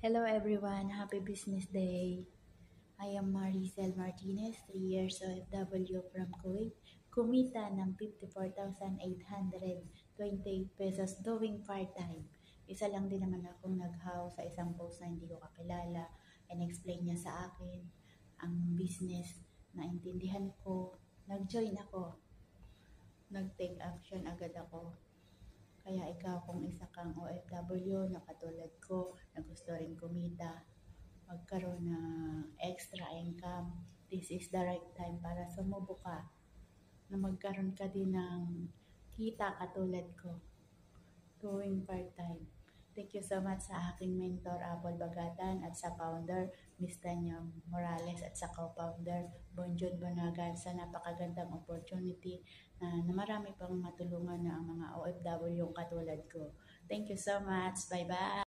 Hello everyone, happy business day. I am Maricel Martinez, 3 years OFW from Kuwait. Kumita ng 54,828 pesos doing part-time. Isa lang din naman akong nag-how sa isang post na hindi ko kakilala and explain niya sa akin ang business. Naintindihan ko, nag-join ako, nag-take action agad ako. Kaya ikaw kung isa kang OFW na katulad ko na gusto rin kumita, magkaroon ng extra income, this is the right time para sumubo ka na magkaroon ka din ng kita katulad ko, doing part-time. Thank you so much sa aking mentor, Apple Bagatan, at sa founder, Miss Tanya Morales, at sa co-founder, Bonjon Bonagan, sa napakagandang opportunity na marami pang matulungan na ang mga OFW yung katulad ko. Thank you so much. Bye-bye.